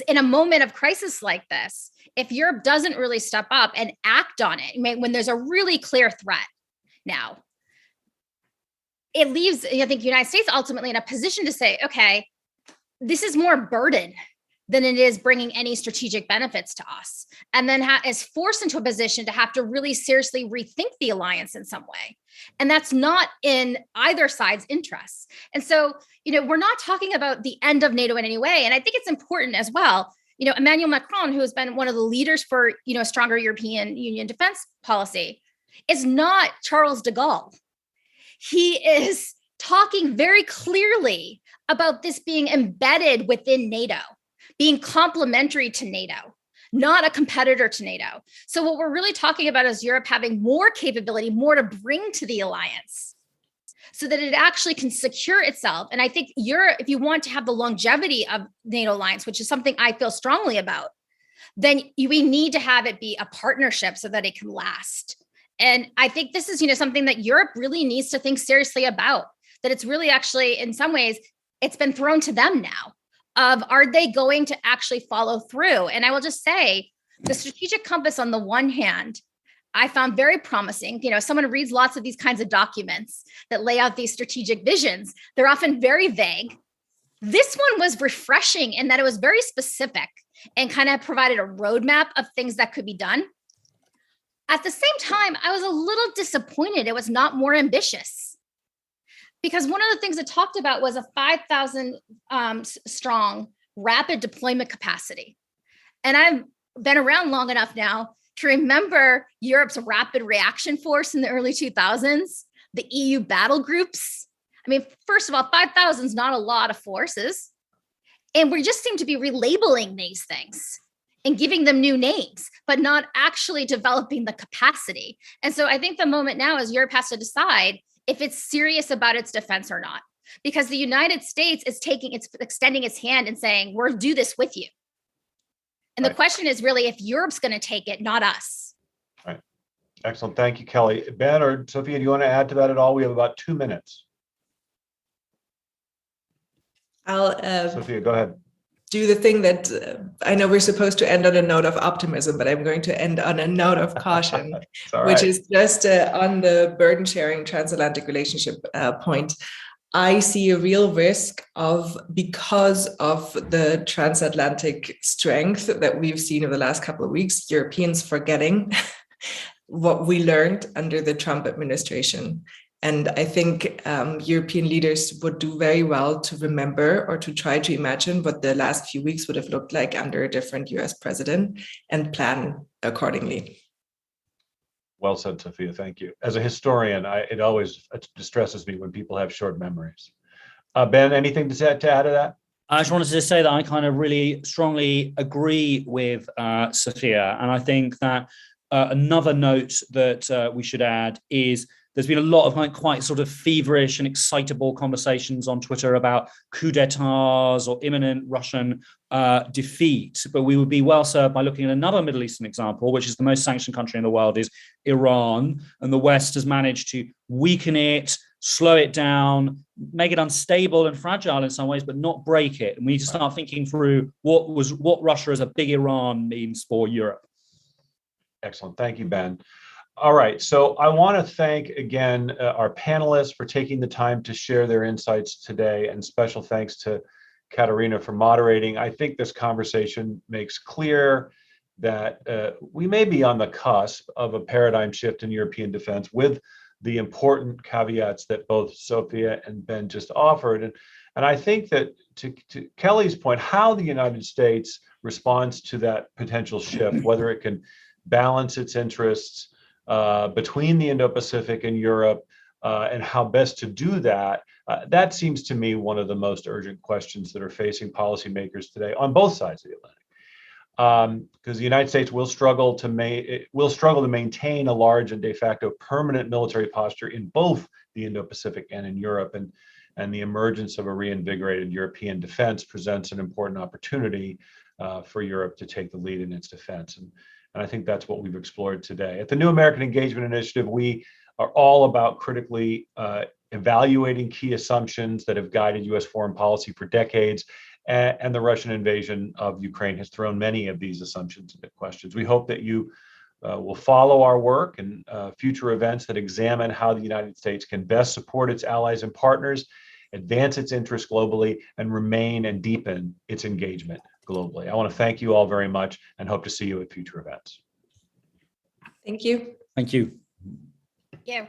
in a moment of crisis like this, if Europe doesn't really step up and act on it, when there's a really clear threat now, it leaves, I think, the United States ultimately in a position to say, okay, this is more burden than it is bringing any strategic benefits to us. And then is forced into a position to have to really seriously rethink the alliance in some way. And that's not in either side's interests. And so, we're not talking about the end of NATO in any way. And I think it's important as well. Emmanuel Macron, who has been one of the leaders for, a stronger European Union defense policy, is not Charles de Gaulle. He is talking very clearly about this being embedded within NATO, being complementary to NATO, not a competitor to NATO. So what we're really talking about is Europe having more capability, more to bring to the alliance so that it actually can secure itself. And I think Europe, if you want to have the longevity of NATO alliance, which is something I feel strongly about, then we need to have it be a partnership so that it can last. And I think this is, something that Europe really needs to think seriously about, that it's really actually, in some ways, it's been thrown to them now. of are they going to actually follow through? And I will just say the strategic compass on the one hand, I found very promising. Someone reads lots of these kinds of documents that lay out these strategic visions. They're often very vague. This one was refreshing in that it was very specific and kind of provided a roadmap of things that could be done. At the same time, I was a little disappointed it was not more ambitious, because one of the things it talked about was a 5,000 strong rapid deployment capacity. And I've been around long enough now to remember Europe's rapid reaction force in the early 2000s, the EU battle groups. I mean, first of all, 5,000 is not a lot of forces. And we just seem to be relabeling these things and giving them new names, but not actually developing the capacity. And so I think the moment now is Europe has to decide if it's serious about its defense or not, because the United States is extending its hand and saying, we'll do this with you. And the question is really if Europe's going to take it, not us. Right. Excellent. Thank you, Kelly. Ben or Sophia, do you want to add to that at all? We have about 2 minutes. Sophia, go ahead. Do the thing that I know we're supposed to end on a note of optimism, but I'm going to end on a note of caution, which is just on the burden sharing transatlantic relationship point. I see a real risk because of the transatlantic strength that we've seen over the last couple of weeks, Europeans forgetting what we learned under the Trump administration. And I think European leaders would do very well to remember or to try to imagine what the last few weeks would have looked like under a different US president and plan accordingly. Well said, Sophia. Thank you. As a historian, it always distresses me when people have short memories. Ben, anything to add to that? I just wanted to say that I kind of really strongly agree with Sophia. And I think that another note that we should add is there's been a lot of quite sort of feverish and excitable conversations on Twitter about coup d'etats or imminent Russian defeat. But we would be well served by looking at another Middle Eastern example, which is the most sanctioned country in the world, is Iran. And the West has managed to weaken it, slow it down, make it unstable and fragile in some ways, but not break it. And we need to start thinking through what Russia as a big Iran means for Europe. Excellent. Thank you, Ben. All right, so I want to thank again our panelists for taking the time to share their insights today, and special thanks to Katerina for moderating. I think this conversation makes clear that we may be on the cusp of a paradigm shift in European defense, with the important caveats that both Sophia and Ben just offered. And I think that to Kelly's point, how the United States responds to that potential shift, whether it can balance its interests between the Indo-Pacific and Europe, and how best to do that, that seems to me one of the most urgent questions that are facing policymakers today on both sides of the Atlantic. Because the United States will struggle to maintain a large and de facto permanent military posture in both the Indo-Pacific and in Europe, and the emergence of a reinvigorated European defense presents an important opportunity for Europe to take the lead in its defense. And I think that's what we've explored today. At the New American Engagement Initiative, we are all about critically evaluating key assumptions that have guided US foreign policy for decades. And the Russian invasion of Ukraine has thrown many of these assumptions into questions. We hope that you will follow our work and future events that examine how the United States can best support its allies and partners, advance its interests globally, and remain and deepen its engagement globally. I want to thank you all very much and hope to see you at future events. Thank you. Thank you. Yeah.